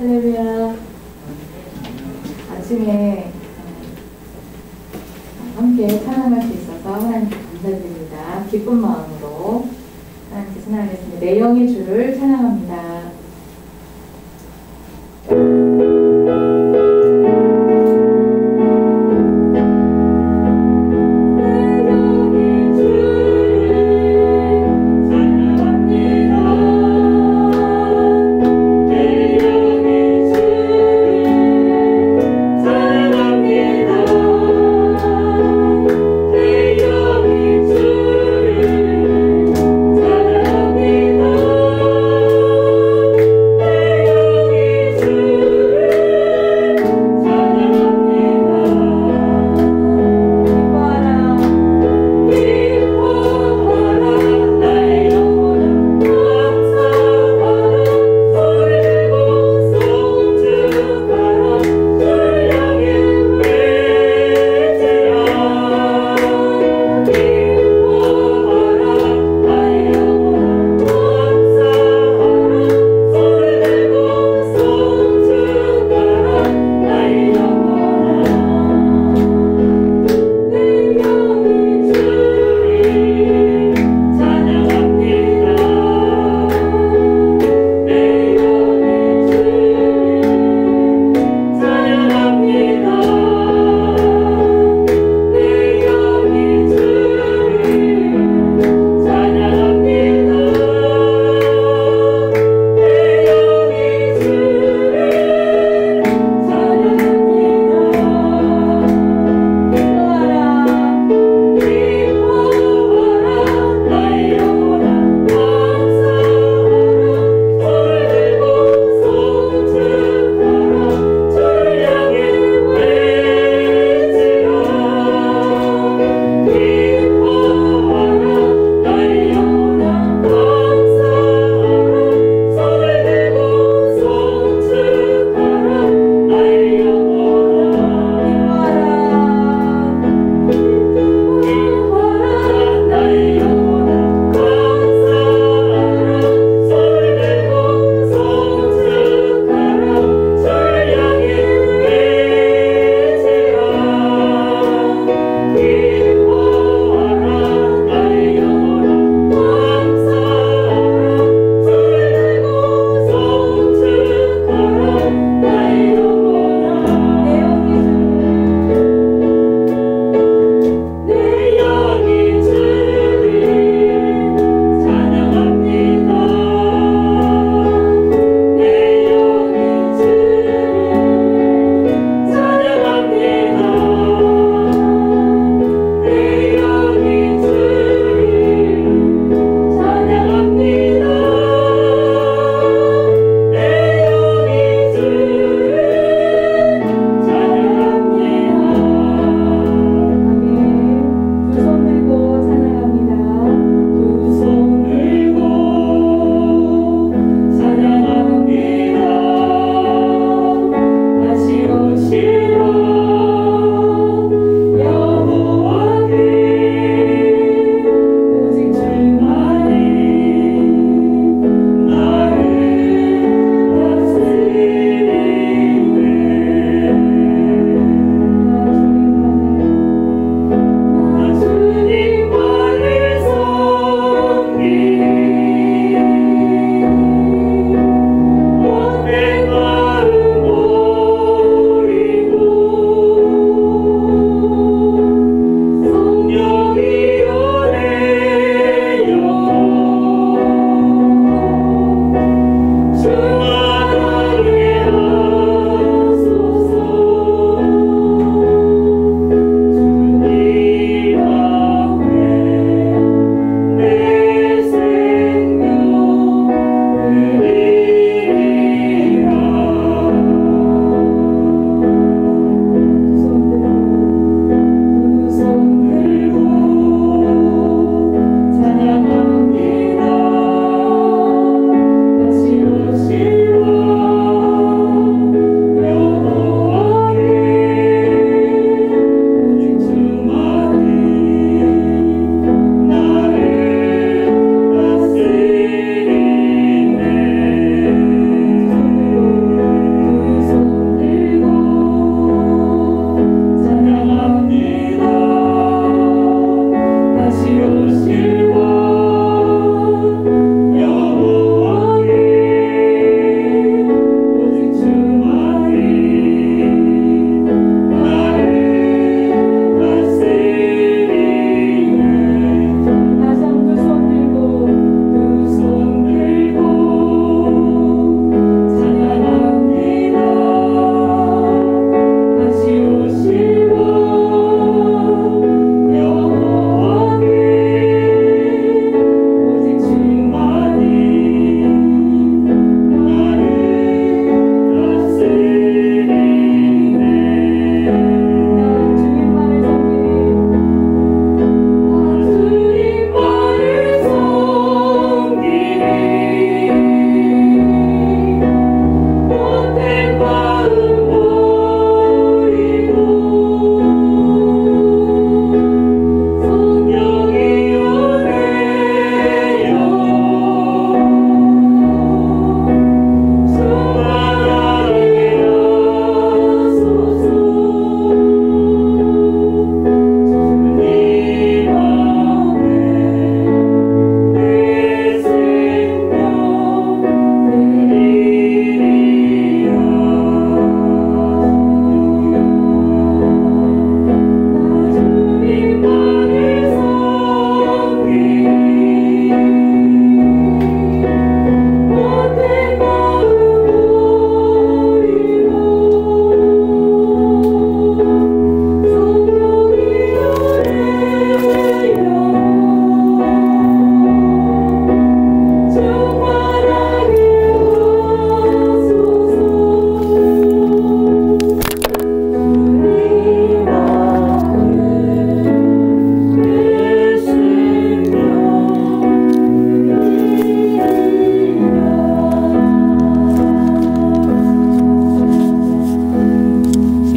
할렐루야. 아침에 함께 찬양할 수 있어서 하나님께 감사드립니다. 기쁜 마음으로 하나님께 찬양하겠습니다. 내 영의 주를 찬양합니다. 찬양합니다.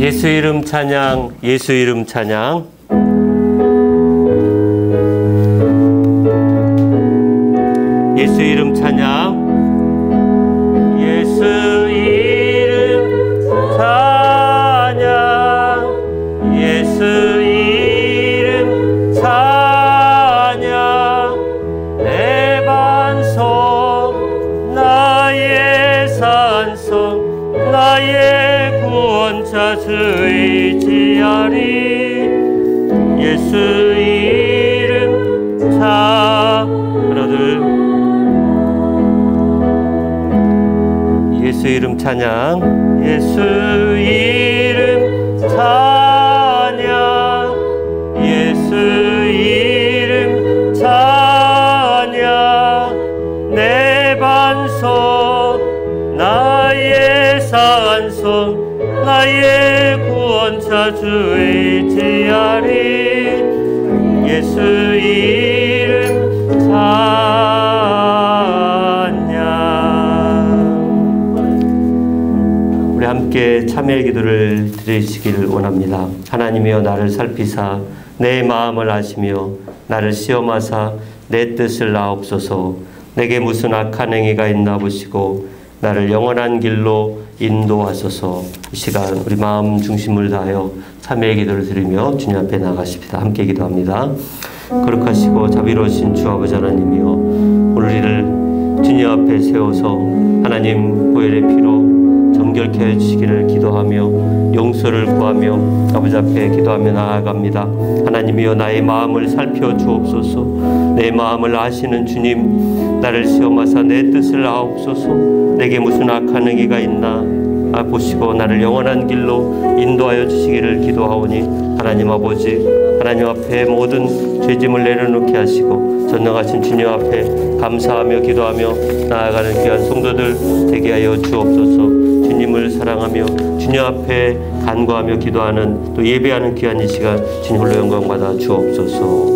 예수 이름 찬양, 예수 이름 찬양. 예수 이름 찬양. 예수 이름 찬양. 예수 이름 찬양. 내 반석 나의 산성 나의 구원자 주 의지하리. 예수 이름 하나둘. 예수 이름 찬양. 예수 이름 찬양. 예수 이름 찬양. 내 반석 나의 산성 나의 구원자 주 의지하리. 예수 이름 찬양. 우리 함께 참여의 기도를 드리시기를 원합니다. 하나님이여 나를 살피사 내 마음을 아시며 나를 시험하사 내 뜻을 아옵소서. 내게 무슨 악한 행위가 있나 보시고 나를 영원한 길로 인도하소서. 이 시간 우리 마음 중심을 다하여 참회의 기도를 드리며 주님 앞에 나가십시다. 함께 기도합니다. 거룩하시고 자비로우신 주 아버지 하나님이여, 오늘을 주님 앞에 세워서 하나님 보혈의 피로 정결케 해주시기를 기도하며 용서를 구하며 아버지 앞에 기도하며 나아갑니다. 하나님이여 나의 마음을 살펴주옵소서. 내 마음을 아시는 주님, 나를 시험하사 내 뜻을 아옵소서. 내게 무슨 악한 행위가 있나 보시고 나를 영원한 길로 인도하여 주시기를 기도하오니 하나님 아버지, 하나님 앞에 모든 죄짐을 내려놓게 하시고 전능하신 주님 앞에 감사하며 기도하며 나아가는 귀한 성도들 되게 하여 주옵소서. 주님을 사랑하며 주님 앞에 간구하며 기도하는 또 예배하는 귀한 이 시간 주님 홀로 영광 받아 주옵소서.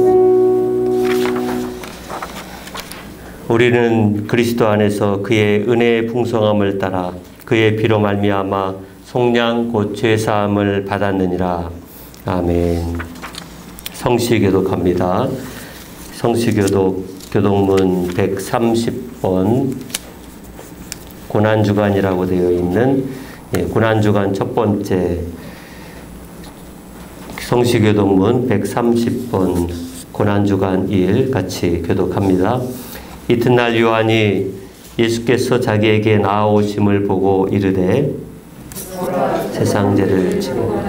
우리는 그리스도 안에서 그의 은혜의 풍성함을 따라 그의 피로 말미암아 속량 곧 죄사함을 받았느니라. 아멘. 성시교독합니다. 성시교독 교독문 130번 고난주간이라고 되어 있는 고난주간 첫 번째 성시교독문 130번 고난주간 1 같이 교독합니다. 이튿날 요한이 예수께서 자기에게 나아오심을 보고 이르되 세상 죄를 지고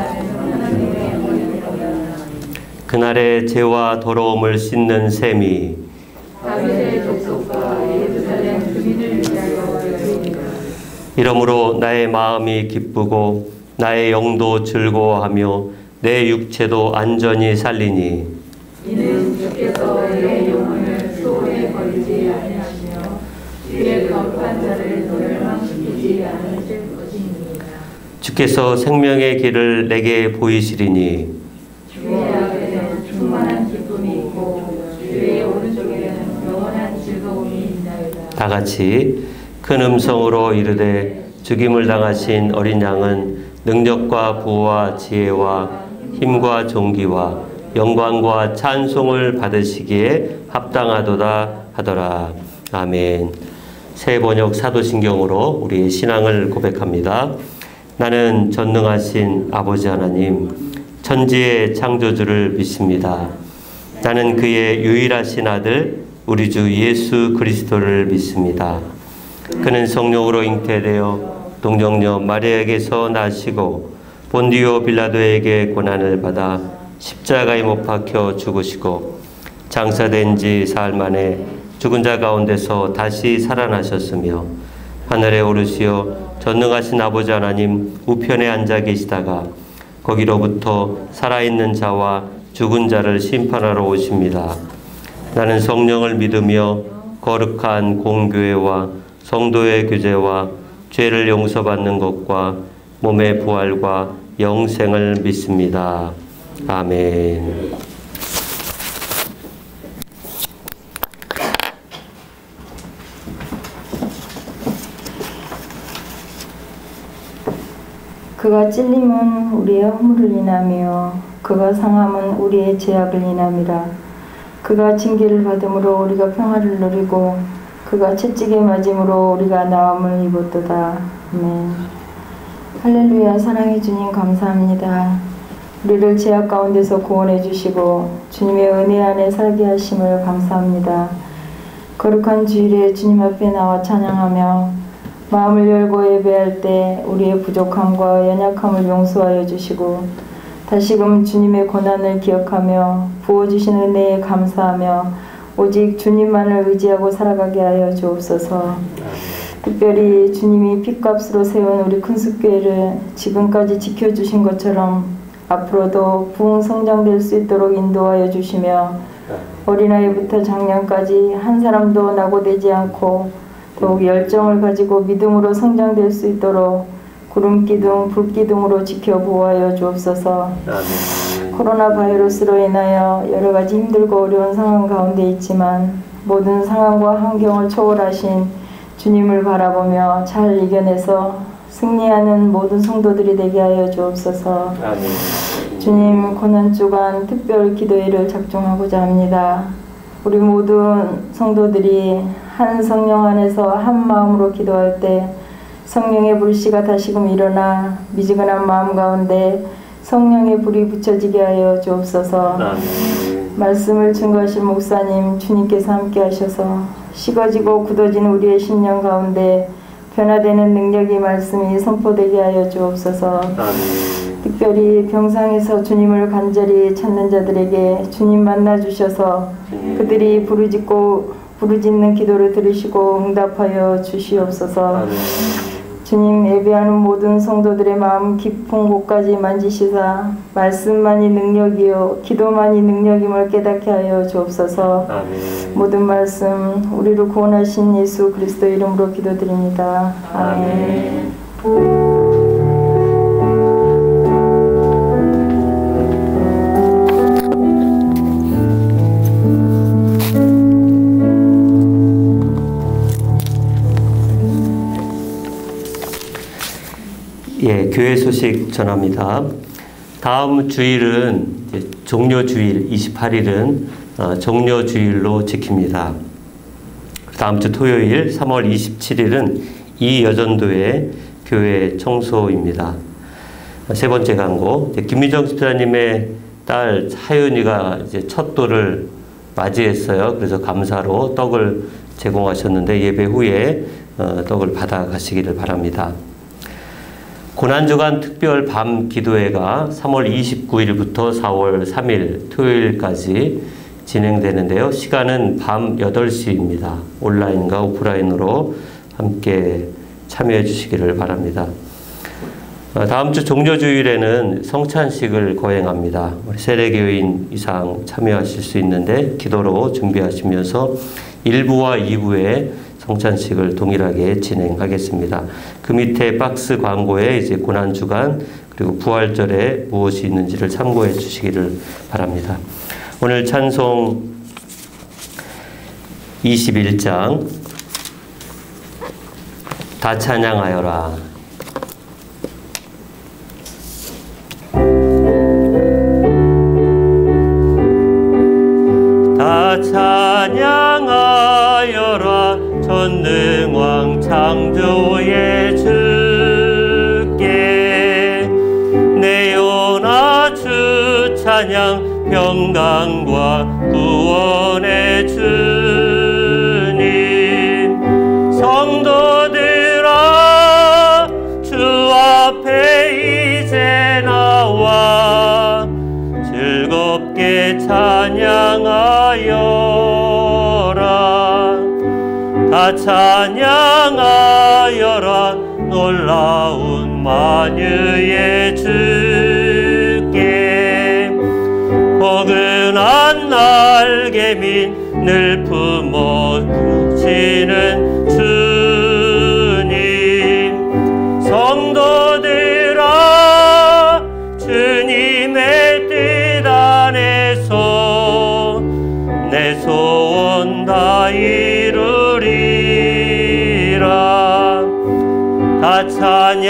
그날의 죄와 더러움을 씻는 셈이 이러므로 나의 마음이 기쁘고 나의 영도 즐거워하며 내 육체도 안전히 살리니 이는 주께서 내 영혼을 소홀히 버리지 아니하시며 주의 거룩한 자를 멸망시키지 않으실 것입니다. 주께서 생명의 길을 내게 보이시리니 주의 앞에는 충만한 기쁨이 있고 주의 오른쪽에는 영원한 즐거움이 있나이다. 다 같이 큰 음성으로 이르되 죽임을 당하신 어린 양은 능력과 부와 지혜와 힘과 존귀와 영광과 찬송을 받으시기에 합당하도다 하더라. 아멘. 새 번역 사도신경으로 우리의 신앙을 고백합니다. 나는 전능하신 아버지 하나님, 천지의 창조주를 믿습니다. 나는 그의 유일하신 아들 우리 주 예수 그리스도를 믿습니다. 그는 성령으로 잉태되어 동정녀 마리아에게서 나시고 본디오 빌라도에게 고난을 받아 십자가에 못 박혀 죽으시고 장사된 지 사흘 만에 죽은 자 가운데서 다시 살아나셨으며 하늘에 오르시어 전능하신 아버지 하나님 우편에 앉아 계시다가 거기로부터 살아있는 자와 죽은 자를 심판하러 오십니다. 나는 성령을 믿으며 거룩한 공교회와 성도의 교제와 죄를 용서받는 것과 몸의 부활과 영생을 믿습니다. 아멘. 그가 찔림은 우리의 허물을 인하며 그가 상함은 우리의 죄악을 인함이라. 그가 징계를 받음으로 우리가 평화를 누리고 그가 채찍에 맞음으로 우리가 나음을 입었도다. 아멘. 할렐루야. 사랑의 주님 감사합니다. 우리를 죄악 가운데서 구원해 주시고 주님의 은혜 안에 살게 하심을 감사합니다. 거룩한 주일에 주님 앞에 나와 찬양하며 마음을 열고 예배할 때 우리의 부족함과 연약함을 용서하여 주시고 다시금 주님의 고난을 기억하며 부어주신 은혜에 감사하며 오직 주님만을 의지하고 살아가게 하여 주옵소서. 특별히 주님이 핏값으로 세운 우리 큰숙교회를 지금까지 지켜주신 것처럼 앞으로도 부흥 성장될 수 있도록 인도하여 주시며 어린아이부터 장년까지 한 사람도 낙오되지 않고 더욱 열정을 가지고 믿음으로 성장될 수 있도록 구름기둥, 불기둥으로 지켜 보호하여 주옵소서. 코로나 바이러스로 인하여 여러 가지 힘들고 어려운 상황 가운데 있지만 모든 상황과 환경을 초월하신 주님을 바라보며 잘 이겨내서 승리하는 모든 성도들이 되게 하여 주옵소서. 주님, 고난주간 특별 기도회를 작정하고자 합니다. 우리 모든 성도들이 한 성령 안에서 한 마음으로 기도할 때 성령의 불씨가 다시금 일어나 미지근한 마음 가운데 성령의 불이 붙여지게 하여 주옵소서. 말씀을 증거하신 목사님 주님께서 함께 하셔서 식어지고 굳어진 우리의 심령 가운데 변화되는 능력이 말씀이 선포되게 하여 주옵소서. 특별히 병상에서 주님을 간절히 찾는 자들에게 주님 만나 주셔서 그들이 부르짖는 기도를 들으시고 응답하여 주시옵소서. 주님, 예배하는 모든 성도들의 마음 깊은 곳까지 만지시사 말씀만이 능력이요 기도만이 능력임을 깨닫게 하여 주옵소서. 모든 말씀 우리를 구원하신 예수 그리스도 이름으로 기도드립니다. 아멘. 예, 교회 소식 전합니다. 다음 주일은 종료주일 28일은 종료주일로 지킵니다. 다음 주 토요일 3월 27일은 이 여전도의 교회 청소입니다. 세 번째 광고, 김민정 집사님의 딸 하윤이가 이제 첫 돌을 맞이했어요. 그래서 감사로 떡을 제공하셨는데 예배 후에 떡을 받아 가시기를 바랍니다. 고난주간 특별 밤 기도회가 3월 29일부터 4월 3일 토요일까지 진행되는데요. 시간은 밤 8시입니다. 온라인과 오프라인으로 함께 참여해 주시기를 바랍니다. 다음 주 종료주일에는 성찬식을 거행합니다. 우리 세례교인 이상 참여하실 수 있는데 기도로 준비하시면서 1부와 2부에 성찬식을 동일하게 진행하겠습니다. 그 밑에 박스 광고에 이제 고난주간 그리고 부활절에 무엇이 있는지를 참고해 주시기를 바랍니다. 오늘 찬송 21장 다 찬양하여라. 다 찬양하여라 전능왕 창조의 주께 내 영혼아 주 찬양 평강과 구원의 주님 성도들아 주 앞에 이제 나와 즐겁게 찬양하여라 다 찬양하여라 놀라운 만유의 주께 포근한 날개민 늘 품어주시는 주님 성도들아 주님의 뜻 안에서 내 소원 다 이루리라 다 찬양하여라.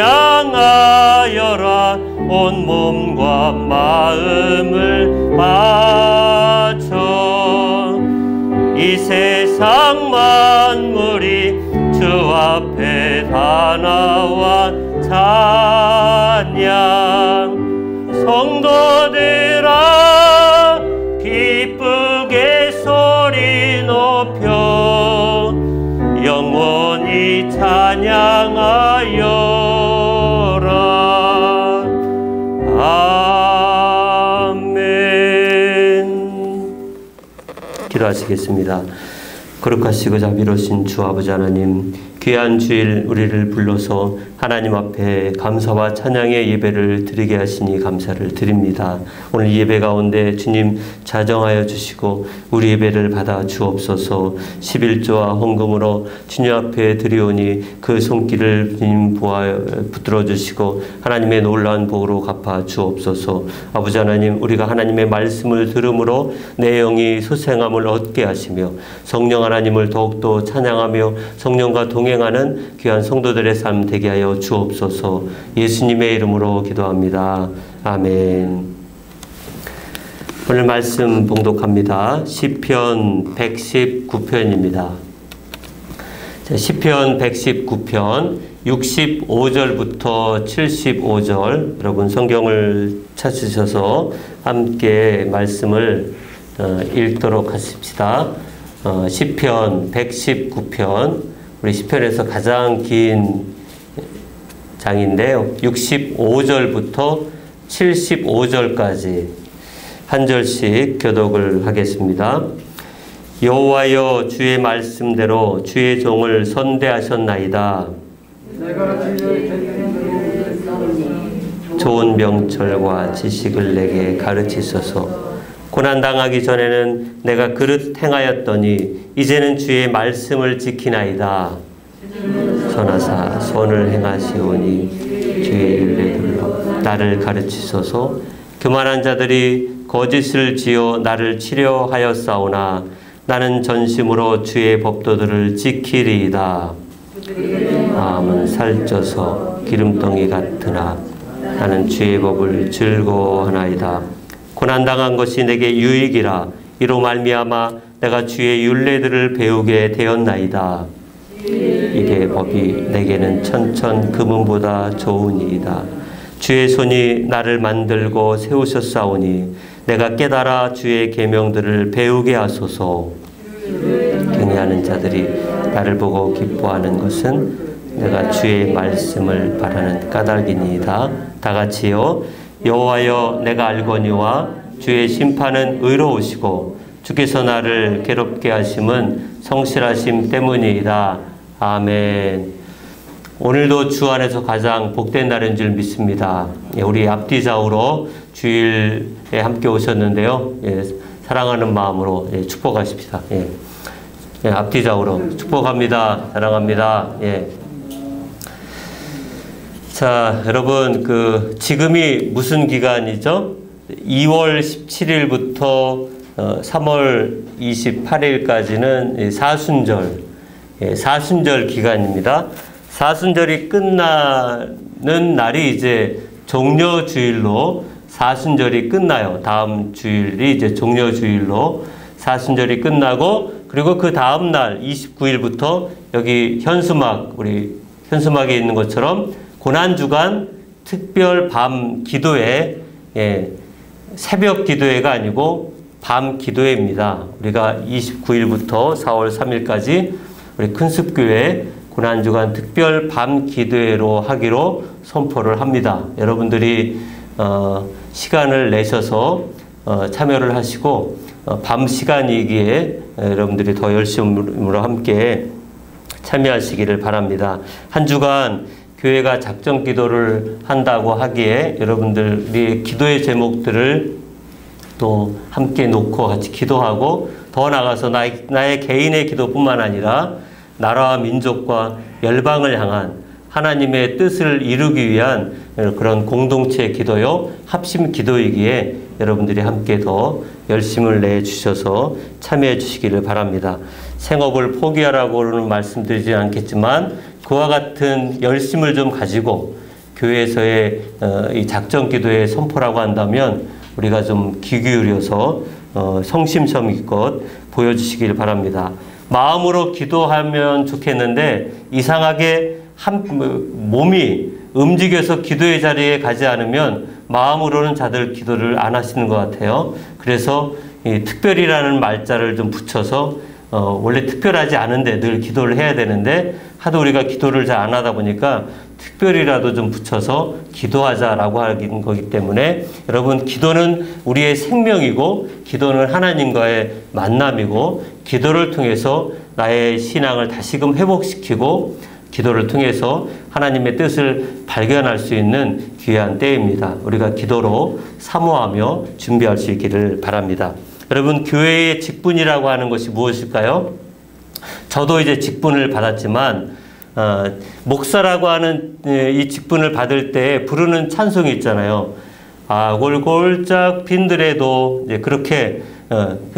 온 몸과 마음을 바쳐 이 세상 만물이 주 앞에 다 나와 찬양. 성도들아 기쁘게 소리 높여 영원히 찬양하여라. 아멘. 기도하시겠습니다. 거룩하시고 자비로우신 주 아버지 하나님, 귀한 주일 우리를 불러서 하나님 앞에 감사와 찬양의 예배를 드리게 하시니 감사를 드립니다. 오늘 예배 가운데 주님 자정하여 주시고 우리 예배를 받아 주옵소서. 11조와 헌금으로 주님 앞에 드리오니 그 손길을 주님 붙들어 주시고 하나님의 놀라운 복으로 갚아 주옵소서. 아버지 하나님, 우리가 하나님의 말씀을 들음으로 내 영이 소생함을 얻게 하시며 성령 하나님을 더욱더 찬양하며 성령과 동행하는 귀한 성도들의 삶 되게 하여 주옵소서. 예수님의 이름으로 기도합니다. 아멘. 오늘 말씀 봉독합니다. 시편 119편입니다. 시편 119편 65절부터 75절, 여러분 성경을 찾으셔서 함께 말씀을 읽도록 하십시다. 시편 119편, 우리 시편에서 가장 긴 장인데요. 65절부터 75절까지 한 절씩 교독을 하겠습니다. 여호와여, 주의 말씀대로 주의 종을 선대하셨나이다. 좋은 명철과 지식을 내게 가르치소서. 고난당하기 전에는 내가 그릇 행하였더니 이제는 주의 말씀을 지키나이다. 전하사 선을 행하시오니 주의 율례들로 나를 가르치소서. 교만한 자들이 거짓을 지어 나를 치려하였사오나 나는 전심으로 주의 법도들을 지키리이다. 마음은 살쪄서 기름덩이 같으나 나는 주의 법을 즐거워하나이다. 고난당한 것이 내게 유익이라. 이로 말미암아 내가 주의 율례들을 배우게 되었나이다. 이게 법이 내게는 천천 금은보다 좋으니이다. 주의 손이 나를 만들고 세우셨사오니 내가 깨달아 주의 계명들을 배우게 하소서. 경외하는 자들이 나를 보고 기뻐하는 것은 내가 주의 말씀을 바라는 까닭이니이다. 다 같이요. 여호와여, 내가 알거니와 주의 심판은 의로우시고 주께서 나를 괴롭게 하심은 성실하심 때문이다. 아멘. 오늘도 주 안에서 가장 복된 날인 줄 믿습니다. 우리 앞뒤 좌우로 주일에 함께 오셨는데요. 사랑하는 마음으로 축복하십시다. 앞뒤 좌우로 축복합니다. 사랑합니다. 자, 여러분, 지금이 무슨 기간이죠? 2월 17일부터 3월 28일까지는 사순절 기간입니다. 사순절이 끝나는 날이 이제 종려주일로 사순절이 끝나요. 다음 주일이 이제 종려주일로 사순절이 끝나고, 그리고 그 다음 날 29일부터 여기 우리 현수막에 있는 것처럼 고난주간 특별 밤 기도회, 새벽 기도회가 아니고 밤 기도회입니다. 우리가 29일부터 4월 3일까지 우리 큰숲교회 고난주간 특별 밤 기도회로 하기로 선포를 합니다. 여러분들이 시간을 내셔서 참여를 하시고 밤 시간이기에 여러분들이 더 열심으로 함께 참여하시기를 바랍니다. 한 주간 교회가 작정 기도를 한다고 하기에 여러분들이 기도의 제목들을 또 함께 놓고 같이 기도하고, 더 나아가서 나의 개인의 기도뿐만 아니라 나라와 민족과 열방을 향한 하나님의 뜻을 이루기 위한 그런 공동체 기도요, 합심 기도이기에 여러분들이 함께 더 열심을 내주셔서 참여해 주시기를 바랍니다. 생업을 포기하라고는 말씀드리지 않겠지만 그와 같은 열심을 좀 가지고 교회에서의 이 작전 기도의 선포라고 한다면 우리가 좀 귀 기울여서 성심성의껏 보여주시길 바랍니다. 마음으로 기도하면 좋겠는데 이상하게 몸이 움직여서 기도의 자리에 가지 않으면 마음으로는 다들 기도를 안 하시는 것 같아요. 그래서 이 특별이라는 말자를 좀 붙여서 원래 특별하지 않은데 늘 기도를 해야 되는데 하도 우리가 기도를 잘 안 하다 보니까 특별이라도 좀 붙여서 기도하자라고 하는 거기 때문에 여러분, 기도는 우리의 생명이고 기도는 하나님과의 만남이고 기도를 통해서 나의 신앙을 다시금 회복시키고 기도를 통해서 하나님의 뜻을 발견할 수 있는 귀한 때입니다. 우리가 기도로 사모하며 준비할 수 있기를 바랍니다. 여러분, 교회의 직분이라고 하는 것이 무엇일까요? 저도 이제 직분을 받았지만 목사라고 하는 이 직분을 받을 때 부르는 찬송이 있잖아요. 골골짝 빈들에도 그렇게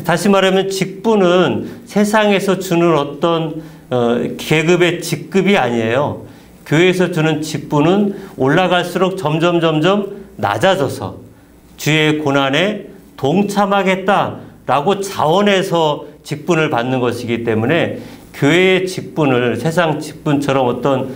다시 말하면 직분은 세상에서 주는 어떤 계급의 직급이 아니에요. 교회에서 주는 직분은 올라갈수록 점점 낮아져서 주의 고난에 동참하겠다라고 자원해서 직분을 받는 것이기 때문에 교회의 직분을 세상 직분처럼 어떤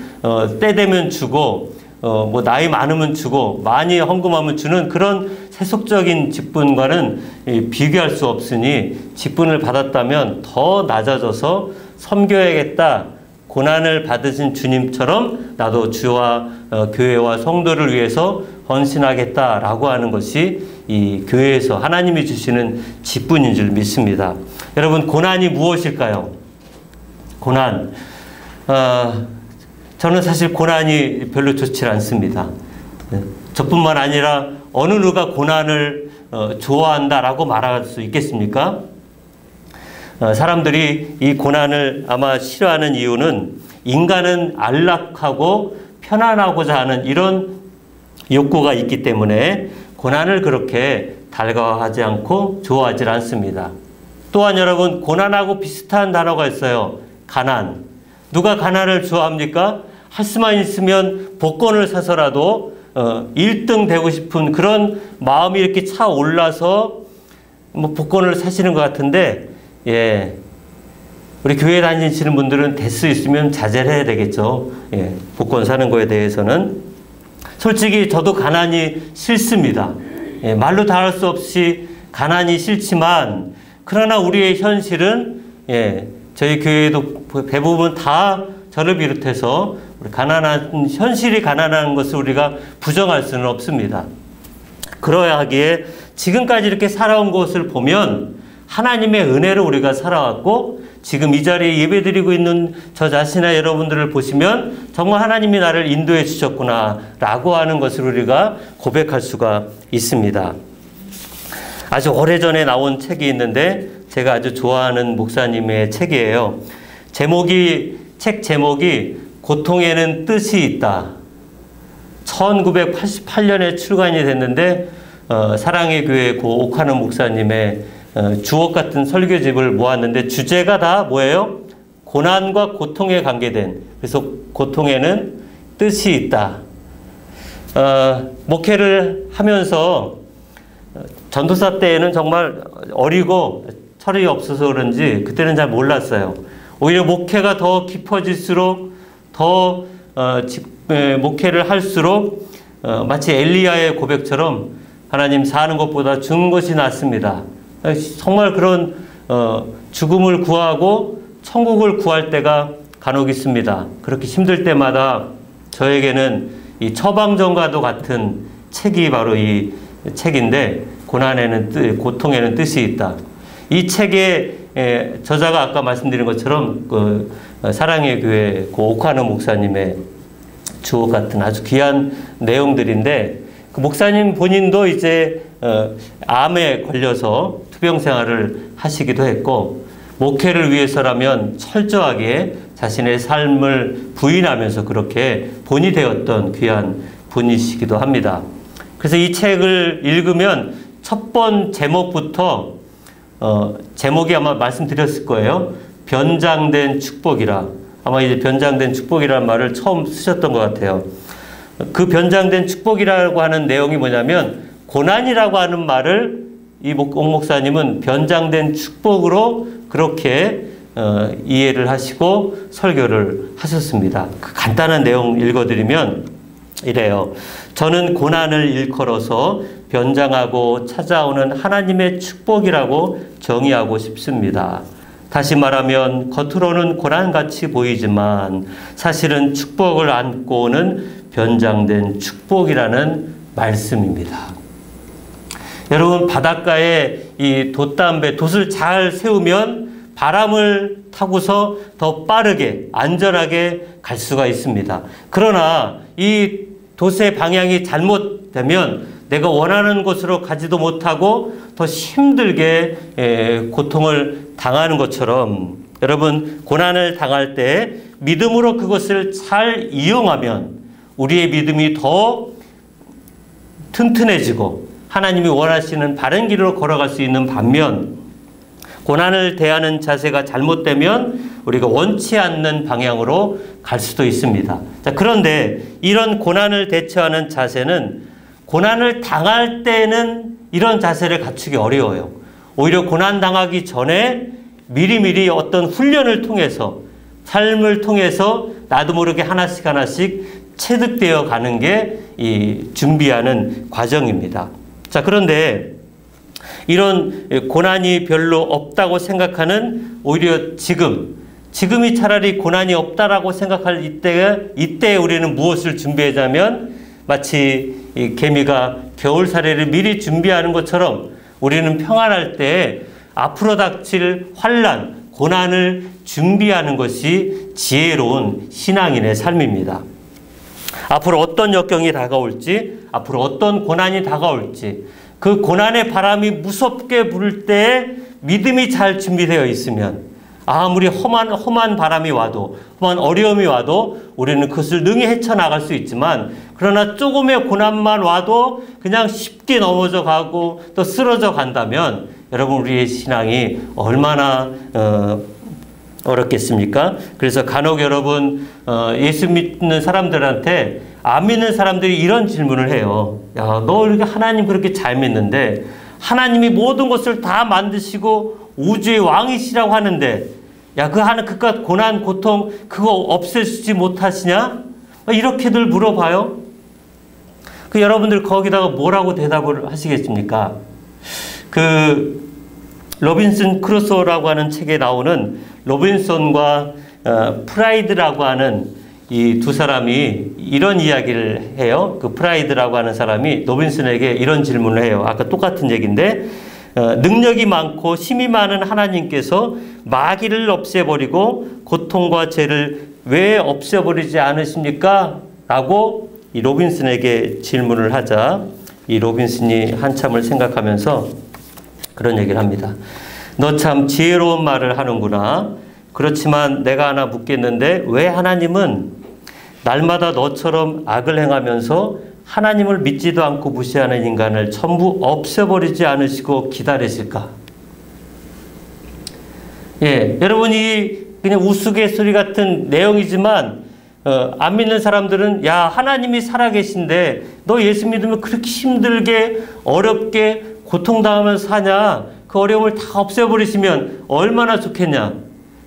때 되면 주고 뭐 나이 많으면 주고 많이 헌금하면 주는 그런 세속적인 직분과는 비교할 수 없으니 직분을 받았다면 더 낮아져서 섬겨야겠다. 고난을 받으신 주님처럼 나도 주와 교회와 성도를 위해서 헌신하겠다라고 하는 것이 이 교회에서 하나님이 주시는 직분인 줄 믿습니다. 여러분, 고난이 무엇일까요? 고난. 저는 사실 고난이 별로 좋지 않습니다. 저뿐만 아니라 어느 누가 고난을 좋아한다라고 말할 수 있겠습니까? 사람들이 이 고난을 아마 싫어하는 이유는 인간은 안락하고 편안하고자 하는 이런 욕구가 있기 때문에 고난을 그렇게 달가워하지 않고 좋아하지 않습니다. 또한 여러분, 고난하고 비슷한 단어가 있어요. 가난. 누가 가난을 좋아합니까? 할 수만 있으면 복권을 사서라도 1등 되고 싶은 그런 마음이 이렇게 차올라서 뭐 복권을 사시는 것 같은데, 우리 교회 다니시는 분들은 될 수 있으면 자제를 해야 되겠죠. 복권 사는 거에 대해서는. 솔직히 저도 가난이 싫습니다. 말로 다 할 수 없이 가난이 싫지만, 그러나 우리의 현실은, 저희 교회도 대부분 다 저를 비롯해서 우리 현실이 가난한 것을 우리가 부정할 수는 없습니다. 그러야 하기에 지금까지 이렇게 살아온 것을 보면 하나님의 은혜로 우리가 살아왔고, 지금 이 자리에 예배드리고 있는 저 자신의 여러분들을 보시면 정말 하나님이 나를 인도해 주셨구나 라고 하는 것을 우리가 고백할 수가 있습니다. 아주 오래전에 나온 책이 있는데 제가 아주 좋아하는 목사님의 책이에요. 책 제목이 고통에는 뜻이 있다. 1988년에 출간이 됐는데 사랑의 교회 고 옥하는 목사님의 주옥 같은 설교집을 모았는데 주제가 다 뭐예요? 고난과 고통에 관계된, 그래서 고통에는 뜻이 있다. 목회를 하면서 전도사 때에는 정말 어리고 철이 없어서 그런지 그때는 잘 몰랐어요. 오히려 목회가 더 깊어질수록 더 목회를 할수록 마치 엘리야의 고백처럼 하나님, 사는 것보다 죽는 것이 낫습니다. 정말 그런 죽음을 구하고 천국을 구할 때가 간혹 있습니다. 그렇게 힘들 때마다 저에게는 이 처방전과도 같은 책이 바로 이 책인데, 고통에는 뜻이 있다. 이 책의 저자가 아까 말씀드린 것처럼 사랑의 교회 고 옥하는 목사님의 주옥 같은 아주 귀한 내용들인데, 그 목사님 본인도 이제 암에 걸려서 투병 생활을 하시기도 했고, 목회를 위해서라면 철저하게 자신의 삶을 부인하면서 그렇게 본이 되었던 귀한 분이시기도 합니다. 그래서 이 책을 읽으면 첫 번 제목부터 제목이 아마 말씀드렸을 거예요. 변장된 축복이라. 아마 이제 변장된 축복이라는 말을 처음 쓰셨던 것 같아요. 그 변장된 축복이라고 하는 내용이 뭐냐면 고난이라고 하는 말을 이 옥 목사님은 변장된 축복으로 그렇게 이해를 하시고 설교를 하셨습니다. 그 간단한 내용 읽어드리면 이래요. 저는 고난을 일컬어서 변장하고 찾아오는 하나님의 축복이라고 정의하고 싶습니다. 다시 말하면 겉으로는 고난같이 보이지만 사실은 축복을 안고 오는 변장된 축복이라는 말씀입니다. 여러분, 바닷가에 이 돛담배, 돛을 잘 세우면 바람을 타고서 더 빠르게 안전하게 갈 수가 있습니다. 그러나 이 돛의 방향이 잘못되면 내가 원하는 곳으로 가지도 못하고 더 힘들게 고통을 당하는 것처럼 여러분, 고난을 당할 때 믿음으로 그것을 잘 이용하면 우리의 믿음이 더 튼튼해지고 하나님이 원하시는 바른 길로 걸어갈 수 있는 반면 고난을 대하는 자세가 잘못되면 우리가 원치 않는 방향으로 갈 수도 있습니다. 자, 그런데 이런 고난을 대처하는 자세는 고난을 당할 때는 이런 자세를 갖추기 어려워요. 오히려 고난 당하기 전에 미리미리 어떤 훈련을 통해서 삶을 통해서 나도 모르게 하나씩 체득되어 가는 게 이 준비하는 과정입니다. 자, 그런데 이런 고난이 별로 없다고 생각하는 오히려 지금이 차라리 고난이 없다라고 생각할 이때 우리는 무엇을 준비하자면 마치 이 개미가 겨울사례를 미리 준비하는 것처럼 우리는 평안할 때 앞으로 닥칠 환난, 고난을 준비하는 것이 지혜로운 신앙인의 삶입니다. 앞으로 어떤 역경이 다가올지, 앞으로 어떤 고난이 다가올지, 그 고난의 바람이 무섭게 불 때 믿음이 잘 준비되어 있으면 아무리 험한 바람이 와도, 험한 어려움이 와도 우리는 그것을 능히 헤쳐나갈 수 있지만, 그러나 조금의 고난만 와도 그냥 쉽게 넘어져 가고 또 쓰러져 간다면 여러분, 우리의 신앙이 얼마나 어렵겠습니까? 그래서 간혹 여러분, 예수 믿는 사람들한테 안 믿는 사람들이 이런 질문을 해요. 야, 너 이렇게 하나님 그렇게 잘 믿는데 하나님이 모든 것을 다 만드시고 우주의 왕이시라고 하는데, 야, 그깟 고난, 고통 그거 없애주지 못하시냐? 이렇게들 물어봐요. 그 여러분들 거기다가 뭐라고 대답을 하시겠습니까? 그 로빈슨 크루소라고 하는 책에 나오는 로빈슨과 프라이드라고 하는 이 두 사람이 이런 이야기를 해요. 그 프라이드라고 하는 사람이 로빈슨에게 이런 질문을 해요. 아까 똑같은 얘기인데, 능력이 많고 힘이 많은 하나님께서 마귀를 없애버리고 고통과 죄를 왜 없애버리지 않으십니까? 라고 이 로빈슨에게 질문을 하자 이 로빈슨이 한참을 생각하면서 그런 얘기를 합니다. 너 참 지혜로운 말을 하는구나. 그렇지만 내가 하나 묻겠는데, 왜 하나님은 날마다 너처럼 악을 행하면서 하나님을 믿지도 않고 무시하는 인간을 전부 없애버리지 않으시고 기다리실까? 예, 여러분이 그냥 우스갯소리 같은 내용이지만 안 믿는 사람들은, 야, 하나님이 살아계신데 너 예수 믿으면 그렇게 힘들게 어렵게 고통당하면서 사냐? 그 어려움을 다 없애버리시면 얼마나 좋겠냐?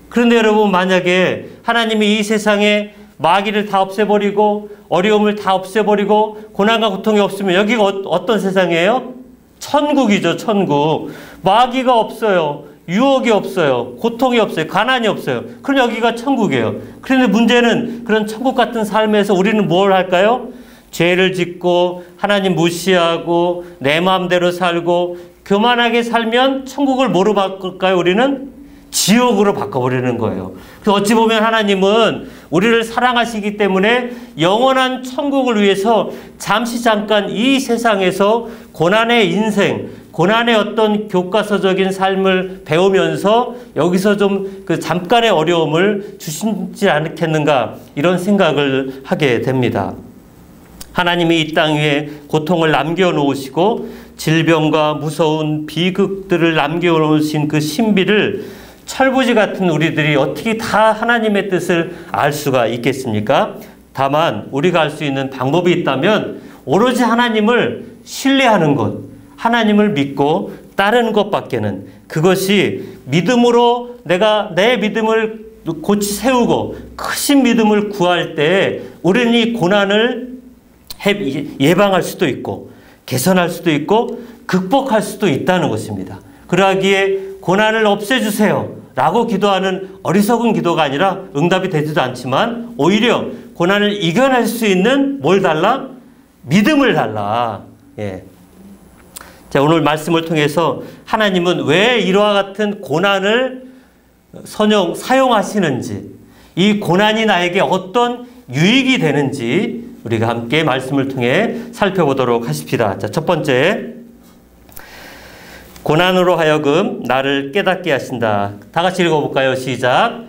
그런데 여러분, 만약에 하나님이 이 세상에 마귀를 다 없애버리고 어려움을 다 없애버리고 고난과 고통이 없으면 여기가 어떤 세상이에요? 천국이죠, 천국. 마귀가 없어요. 유혹이 없어요. 고통이 없어요. 가난이 없어요. 그럼 여기가 천국이에요. 그런데 문제는 그런 천국 같은 삶에서 우리는 뭘 할까요? 죄를 짓고 하나님 무시하고 내 마음대로 살고 교만하게 살면 천국을 뭐로 바꿀까요? 우리는 지옥으로 바꿔버리는 거예요. 어찌 보면 하나님은 우리를 사랑하시기 때문에 영원한 천국을 위해서 잠깐 이 세상에서 고난의 인생, 고난의 어떤 교과서적인 삶을 배우면서 여기서 좀 그 잠깐의 어려움을 주시지 않겠는가, 이런 생각을 하게 됩니다. 하나님이 이 땅 위에 고통을 남겨놓으시고 질병과 무서운 비극들을 남겨놓으신 그 신비를 철부지 같은 우리들이 어떻게 다 하나님의 뜻을 알 수가 있겠습니까? 다만 우리가 알 수 있는 방법이 있다면 오로지 하나님을 신뢰하는 것, 하나님을 믿고 따르는 것밖에는, 그것이 믿음으로 내가 내 믿음을 고치 세우고 크신 믿음을 구할 때 우리는 이 고난을 예방할 수도 있고 개선할 수도 있고 극복할 수도 있다는 것입니다. 그러하기에 고난을 없애주세요 라고 기도하는 어리석은 기도가 아니라 응답이 되지도 않지만 오히려 고난을 이겨낼 수 있는 뭘 달라? 믿음을 달라. 예. 자, 오늘 말씀을 통해서 하나님은 왜 이와 같은 고난을 사용하시는지, 이 고난이 나에게 어떤 유익이 되는지 우리가 함께 말씀을 통해 살펴보도록 하십시다. 자, 첫 번째, 고난으로 하여금 나를 깨닫게 하신다. 다 같이 읽어볼까요? 시작.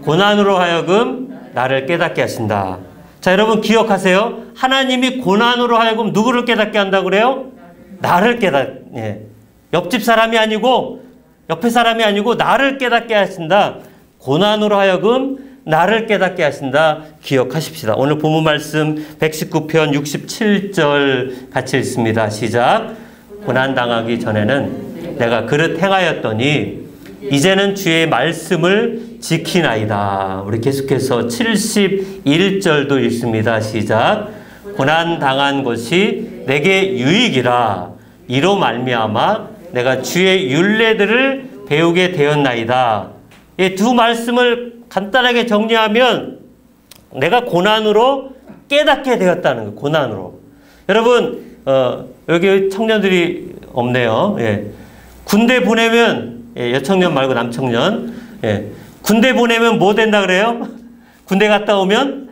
고난으로 하여금 나를 깨닫게 하신다. 자, 여러분 기억하세요. 하나님이 고난으로 하여금 누구를 깨닫게 한다고 그래요? 나를 예. 옆집 사람이 아니고 옆에 사람이 아니고 나를 깨닫게 하신다. 고난으로 하여금 나를 깨닫게 하신다. 기억하십시다. 오늘 본문 말씀 119편 67절 같이 읽습니다. 시작. 고난당하기 전에는 내가 그릇 행하였더니 이제는 주의 말씀을 지키나이다. 우리 계속해서 71절도 읽습니다. 시작. 고난당한 것이 내게 유익이라. 이로 말미암아 내가 주의 율례들을 배우게 되었나이다. 이 두 말씀을 간단하게 정리하면 내가 고난으로 깨닫게 되었다는 거예요. 고난으로. 여러분 여기 청년들이 없네요. 예. 군대 보내면 여청년 말고 남청년. 예. 군대 보내면 뭐 된다 그래요? 군대 갔다 오면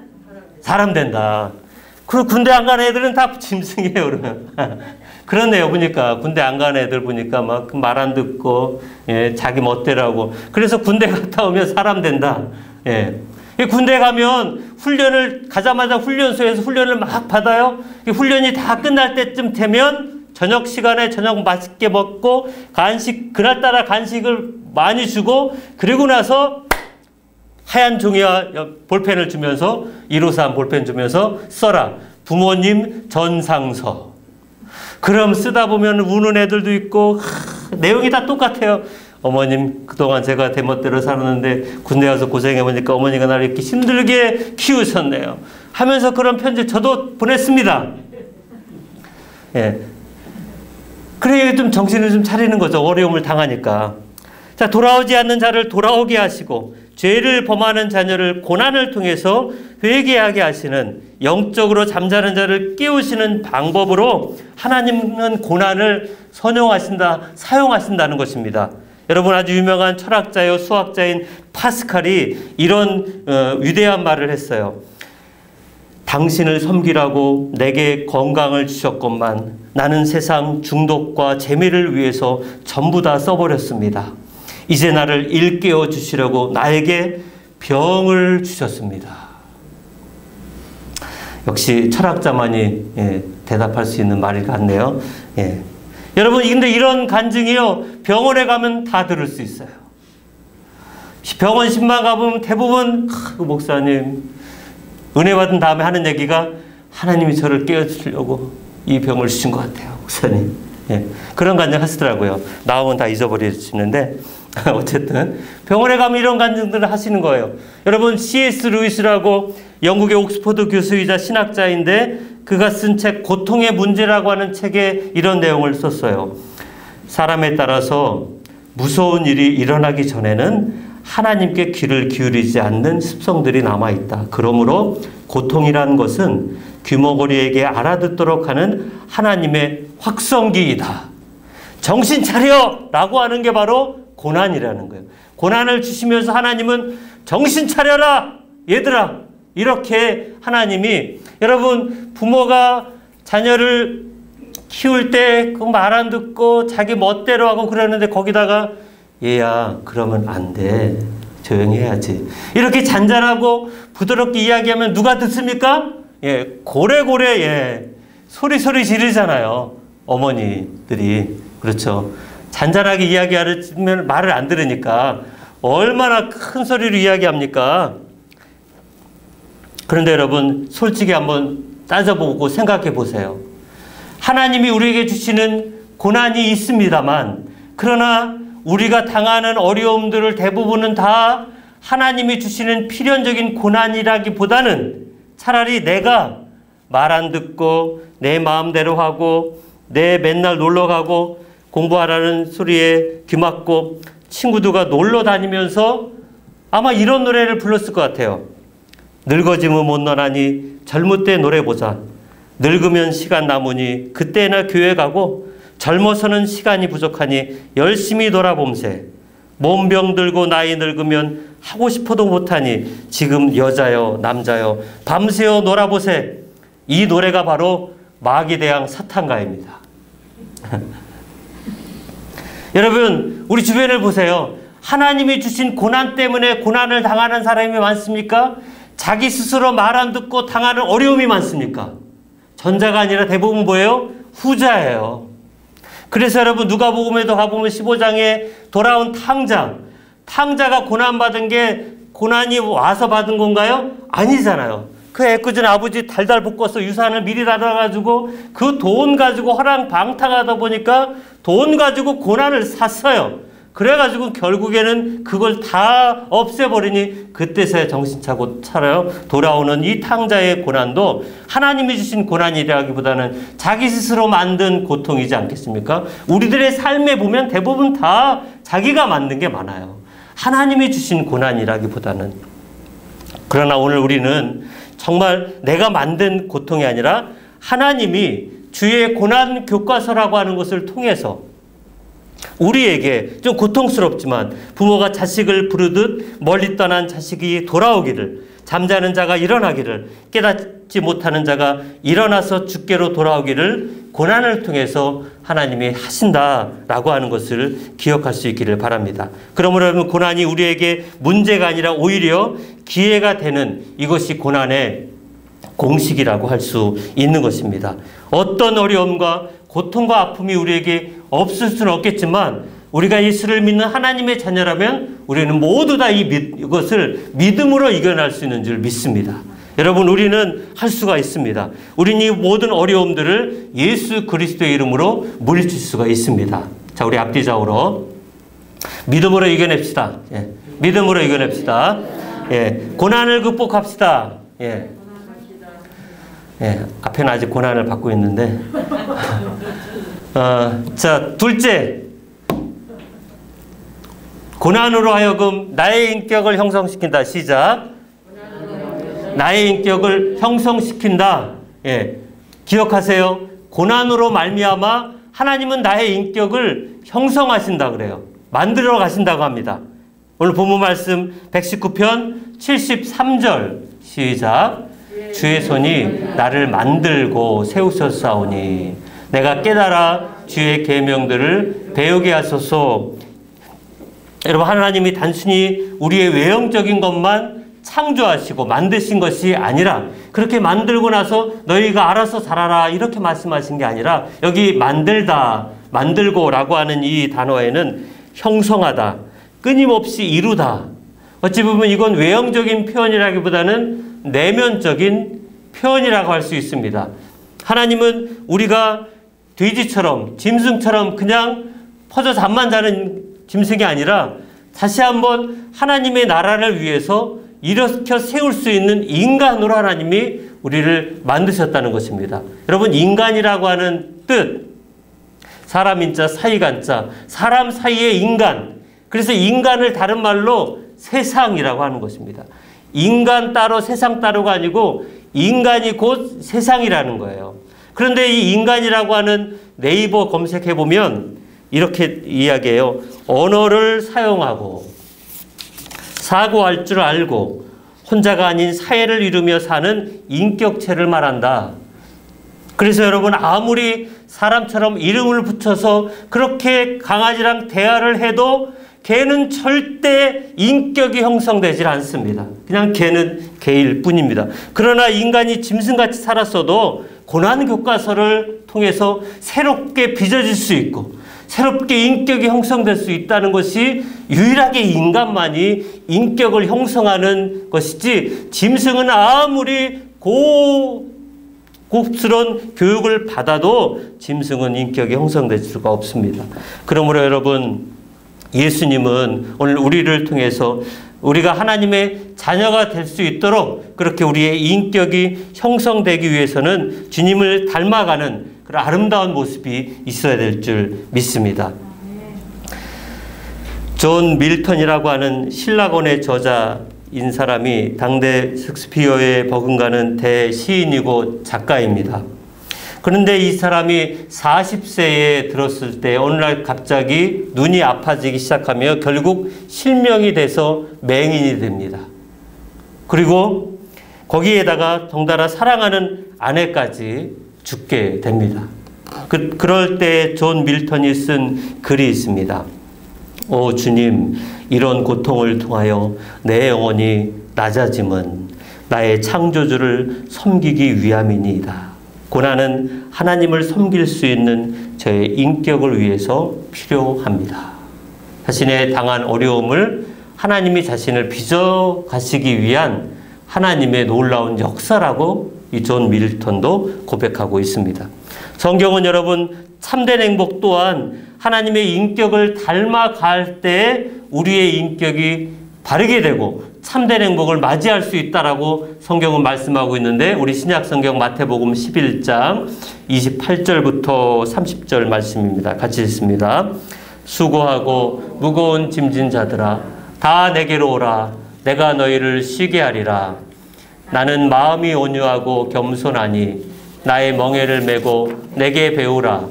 사람 된다. 그 군대 안 가는 애들은 다 짐승이에요, 그러면. 그렇네요, 보니까. 군대 안 가는 애들 보니까 막 말 안 듣고, 예, 자기 멋대로하고. 그래서 군대 갔다 오면 사람 된다. 예. 군대 가면 훈련을, 가자마자 훈련소에서 훈련을 막 받아요. 훈련이 다 끝날 때쯤 되면 저녁 시간에 저녁 맛있게 먹고, 그날따라 간식을 많이 주고, 그리고 나서 하얀 종이와 볼펜을 주면서 153 볼펜 주면서 써라. 부모님 전상서. 그럼 쓰다 보면 우는 애들도 있고 내용이 다 똑같아요. 어머님 그동안 제가 대멋대로 살았는데 군대 가서 고생해보니까 어머니가 나를 이렇게 힘들게 키우셨네요. 하면서 그런 편지 저도 보냈습니다. 예. 그래 좀 정신을 좀 차리는 거죠. 어려움을 당하니까. 자, 돌아오지 않는 자를 돌아오게 하시고 죄를 범하는 자녀를 고난을 통해서 회개하게 하시는, 영적으로 잠자는 자를 깨우시는 방법으로 하나님은 고난을 사용하신다는 것입니다. 여러분, 아주 유명한 철학자요 수학자인 파스칼이 이런 위대한 말을 했어요. 당신을 섬기라고 내게 건강을 주셨건만 나는 세상 중독과 재미를 위해서 전부 다 써버렸습니다. 이제 나를 일깨워 주시려고 나에게 병을 주셨습니다. 역시 철학자만이 대답할 수 있는 말이 같네요. 예. 여러분, 근데 이런 간증이요, 병원에 가면 다 들을 수 있어요. 병원 신방 가보면 대부분 목사님 은혜 받은 다음에 하는 얘기가 하나님이 저를 깨워주시려고 이 병을 주신 것 같아요, 목사님. 예. 그런 간증 하시더라고요. 나오면 다 잊어버리시는데 어쨌든 병원에 가면 이런 간증들을 하시는 거예요. 여러분, C.S. 루이스라고 영국의 옥스퍼드 교수이자 신학자인데 그가 쓴 책 고통의 문제라고 하는 책에 이런 내용을 썼어요. 사람에 따라서 무서운 일이 일어나기 전에는 하나님께 귀를 기울이지 않는 습성들이 남아있다. 그러므로 고통이라는 것은 귀머거리에게 알아듣도록 하는 하나님의 확성기이다. 정신 차려! 라고 하는 게 바로 고난이라는 거예요. 고난을 주시면서 하나님은 정신 차려라! 얘들아! 이렇게 하나님이, 여러분, 부모가 자녀를 키울 때 그 말 안 듣고 자기 멋대로 하고 그러는데 거기다가 얘야, 그러면 안 돼. 조용히 해야지. 이렇게 잔잔하고 부드럽게 이야기하면 누가 듣습니까? 예, 고래고래, 예, 소리 지르잖아요. 어머니들이. 그렇죠. 잔잔하게 이야기하면 말을 안 들으니까 얼마나 큰 소리로 이야기합니까? 그런데 여러분, 솔직히 한번 따져보고 생각해 보세요. 하나님이 우리에게 주시는 고난이 있습니다만, 그러나 우리가 당하는 어려움들을 대부분은 다 하나님이 주시는 필연적인 고난이라기보다는 차라리 내가 말 안 듣고 내 마음대로 하고 내 맨날 놀러 가고 공부하라는 소리에 귀 막고 친구들과 놀러 다니면서 아마 이런 노래를 불렀을 것 같아요. 늙어지면 못 너나니 젊을 때 노래 보자. 늙으면 시간 남으니 그때나 교회 가고 젊어서는 시간이 부족하니 열심히 놀아봄세. 몸병 들고 나이 늙으면 하고 싶어도 못하니 지금 여자여 남자여 밤새워 놀아보세. 이 노래가 바로 마귀대왕 사탄가입니다. 여러분, 우리 주변을 보세요. 하나님이 주신 고난 때문에 고난을 당하는 사람이 많습니까? 자기 스스로 말 안 듣고 당하는 어려움이 많습니까? 전자가 아니라 대부분 뭐예요? 후자예요. 그래서 여러분, 누가복음에도 가보면 15장에 돌아온 탕자가 고난받은 게 고난이 와서 받은 건가요? 아니잖아요. 그 애꿎은 아버지 달달 볶아서 유산을 미리 받아가지고 그 돈 가지고 허랑방탕하다 보니까 돈 가지고 고난을 샀어요. 그래가지고 결국에는 그걸 다 없애버리니 그때서야 정신 차려요. 돌아오는 이 탕자의 고난도 하나님이 주신 고난이라기보다는 자기 스스로 만든 고통이지 않겠습니까? 우리들의 삶에 보면 대부분 다 자기가 만든 게 많아요. 하나님이 주신 고난이라기보다는. 그러나 오늘 우리는 정말 내가 만든 고통이 아니라 하나님이 주의 고난 교과서라고 하는 것을 통해서 우리에게 좀 고통스럽지만 부모가 자식을 부르듯 멀리 떠난 자식이 돌아오기를, 잠자는 자가 일어나기를, 깨닫지 못하는 자가 일어나서 주께로 돌아오기를 고난을 통해서 하나님이 하신다라고 하는 것을 기억할 수 있기를 바랍니다. 그러므로 여러분, 고난이 우리에게 문제가 아니라 오히려 기회가 되는 이것이 고난의 공식이라고 할 수 있는 것입니다. 어떤 어려움과 고통과 아픔이 우리에게 없을 수는 없겠지만 우리가 예수를 믿는 하나님의 자녀라면 우리는 모두 다 이것을 믿음으로 이겨낼 수 있는 줄 믿습니다. 여러분, 우리는 할 수가 있습니다. 우리는 이 모든 어려움들을 예수 그리스도의 이름으로 물리칠 수가 있습니다. 자, 우리 앞뒤좌우로 믿음으로 이겨냅시다. 예. 믿음으로 이겨냅시다. 예. 고난을 극복합시다. 예. 예. 앞에는 아직 고난을 받고 있는데. 자, 둘째. 고난으로 하여금 나의 인격을 형성시킨다. 시작. 나의 인격을 형성시킨다. 예. 기억하세요. 고난으로 말미암아 하나님은 나의 인격을 형성하신다 그래요. 만들어 가신다고 합니다. 오늘 본문 말씀 119편 73절 시작. 주의 손이 나를 만들고 세우셨사오니 내가 깨달아 주의 계명들을 배우게 하소서. 여러분, 하나님이 단순히 우리의 외형적인 것만 창조하시고 만드신 것이 아니라 그렇게 만들고 나서 너희가 알아서 살아라 이렇게 말씀하신 게 아니라 여기 만들다, 만들고라고 하는 이 단어에는 형성하다, 끊임없이 이루다. 어찌 보면 이건 외형적인 표현이라기보다는 내면적인 표현이라고 할 수 있습니다. 하나님은 우리가 돼지처럼 짐승처럼 그냥 퍼져 잠만 자는 짐승이 아니라 다시 한번 하나님의 나라를 위해서 일으켜 세울 수 있는 인간으로 하나님이 우리를 만드셨다는 것입니다. 여러분, 인간이라고 하는 뜻, 사람인자 사이간자, 사람 사이의 인간. 그래서 인간을 다른 말로 세상이라고 하는 것입니다. 인간 따로 세상 따로가 아니고 인간이 곧 세상이라는 거예요. 그런데 이 인간이라고 하는 네이버 검색해보면 이렇게 이야기해요. 언어를 사용하고 사고할 줄 알고 혼자가 아닌 사회를 이루며 사는 인격체를 말한다. 그래서 여러분, 아무리 사람처럼 이름을 붙여서 그렇게 강아지랑 대화를 해도 걔는 절대 인격이 형성되질 않습니다. 그냥 걔는 걔일 뿐입니다. 그러나 인간이 짐승같이 살았어도 고난 교과서를 통해서 새롭게 빚어질 수 있고 새롭게 인격이 형성될 수 있다는 것이 유일하게 인간만이 인격을 형성하는 것이지, 짐승은 아무리 고급스러운 교육을 받아도 짐승은 인격이 형성될 수가 없습니다. 그러므로 여러분, 예수님은 오늘 우리를 통해서 우리가 하나님의 자녀가 될 수 있도록 그렇게 우리의 인격이 형성되기 위해서는 주님을 닮아가는 그런 아름다운 모습이 있어야 될 줄 믿습니다. 존 밀턴이라고 하는 신라권의 저자인 사람이 당대 셰익스피어에 버금가는 대시인이고 작가입니다. 그런데 이 사람이 40세에 들었을 때 어느 날 갑자기 눈이 아파지기 시작하며 결국 실명이 돼서 맹인이 됩니다. 그리고 거기에다가 덩달아 사랑하는 아내까지 죽게 됩니다. 그럴 때 존 밀턴이 쓴 글이 있습니다. 오 주님, 이런 고통을 통하여 내 영혼이 낮아짐은 나의 창조주를 섬기기 위함이니이다. 고난은 하나님을 섬길 수 있는 저의 인격을 위해서 필요합니다. 자신의 당한 어려움을 하나님이 자신을 빚어가시기 위한 하나님의 놀라운 역사라고 이 존 밀턴도 고백하고 있습니다. 성경은 여러분, 참된 행복 또한 하나님의 인격을 닮아갈 때 우리의 인격이 바르게 되고 참된 행복을 맞이할 수 있다라고 성경은 말씀하고 있는데, 우리 신약 성경 마태복음 11장 28절부터 30절 말씀입니다. 같이 읽습니다. 수고하고 무거운 짐진 자들아, 다 내게로 오라. 내가 너희를 쉬게 하리라. 나는 마음이 온유하고 겸손하니 나의 멍에를 메고 내게 배우라.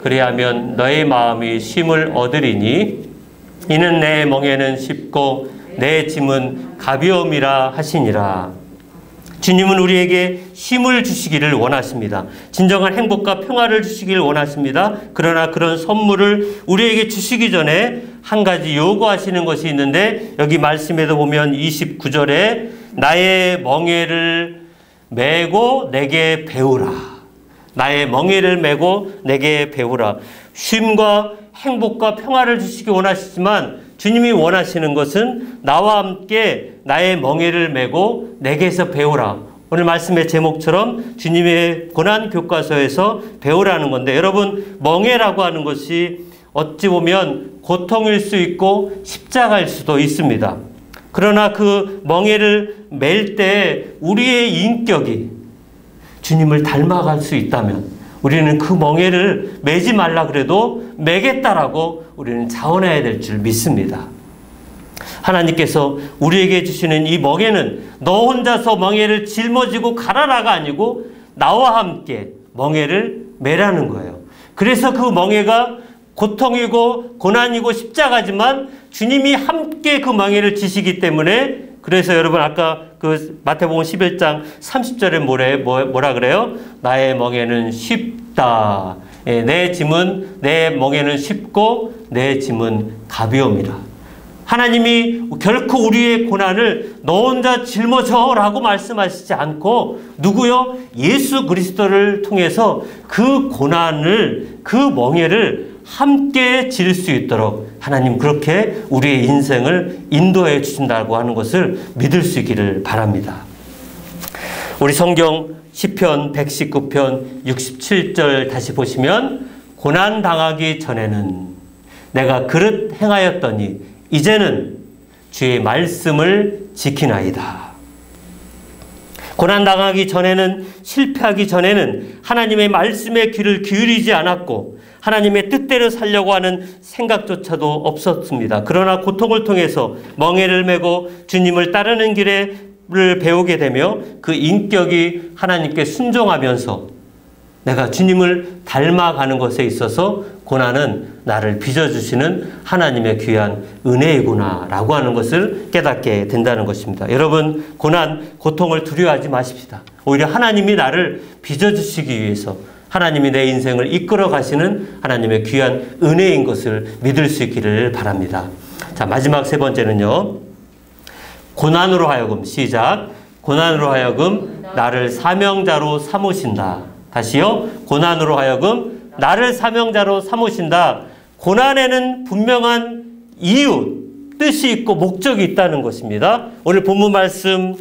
그리하면 너의 마음이 쉼을 얻으리니 이는 내 멍에는 쉽고 내 짐은 가벼움이라 하시니라. 주님은 우리에게 힘을 주시기를 원하십니다. 진정한 행복과 평화를 주시기를 원하십니다. 그러나 그런 선물을 우리에게 주시기 전에 한 가지 요구하시는 것이 있는데, 여기 말씀에도 보면 29절에 나의 멍에를 메고 내게 배우라. 나의 멍에를 메고 내게 배우라. 쉼과 행복과 평화를 주시기 원하시지만 주님이 원하시는 것은 나와 함께 나의 멍에를 메고 내게서 배우라. 오늘 말씀의 제목처럼 주님의 고난 교과서에서 배우라는 건데, 여러분, 멍에라고 하는 것이 어찌 보면 고통일 수 있고 십자가일 수도 있습니다. 그러나 그 멍에를 맬 때 우리의 인격이 주님을 닮아갈 수 있다면 우리는 그 멍에를 매지 말라 그래도 매겠다라고 우리는 자원해야 될 줄 믿습니다. 하나님께서 우리에게 주시는 이 멍에는 너 혼자서 멍에를 짊어지고 가라라가 아니고 나와 함께 멍에를 매라는 거예요. 그래서 그 멍에가 고통이고 고난이고 십자가지만 주님이 함께 그 멍에를 지시기 때문에, 그래서 여러분 아까 그 마태복음 11장 30절에 뭐라 그래요? 나의 멍에는 쉽다. 내 짐은, 내 멍에는 쉽고 내 짐은 가벼움이라. 하나님이 결코 우리의 고난을 너 혼자 짊어져 라고 말씀하시지 않고, 누구요? 예수 그리스도를 통해서 그 고난을, 그 멍에를 함께 질 수 있도록 하나님 그렇게 우리의 인생을 인도해 주신다고 하는 것을 믿을 수 있기를 바랍니다. 우리 성경 시편 119편 67절 다시 보시면, 고난 당하기 전에는 내가 그릇 행하였더니 이제는 주의 말씀을 지키나이다. 고난 당하기 전에는, 실패하기 전에는 하나님의 말씀에 귀를 기울이지 않았고 하나님의 뜻대로 살려고 하는 생각조차도 없었습니다. 그러나 고통을 통해서 멍에를 메고 주님을 따르는 길을 배우게 되며 그 인격이 하나님께 순종하면서 내가 주님을 닮아가는 것에 있어서 고난은 나를 빚어주시는 하나님의 귀한 은혜이구나 라고 하는 것을 깨닫게 된다는 것입니다. 여러분, 고통을 두려워하지 마십시다. 오히려 하나님이 나를 빚어주시기 위해서 하나님이 내 인생을 이끌어 가시는 하나님의 귀한 은혜인 것을 믿을 수 있기를 바랍니다. 자, 마지막 세 번째는요. 고난으로 하여금, 시작. 고난으로 하여금 나를 사명자로 삼으신다. 다시요. 고난으로 하여금 나를 사명자로 삼으신다. 고난에는 분명한 이유, 뜻이 있고 목적이 있다는 것입니다. 오늘 본문 말씀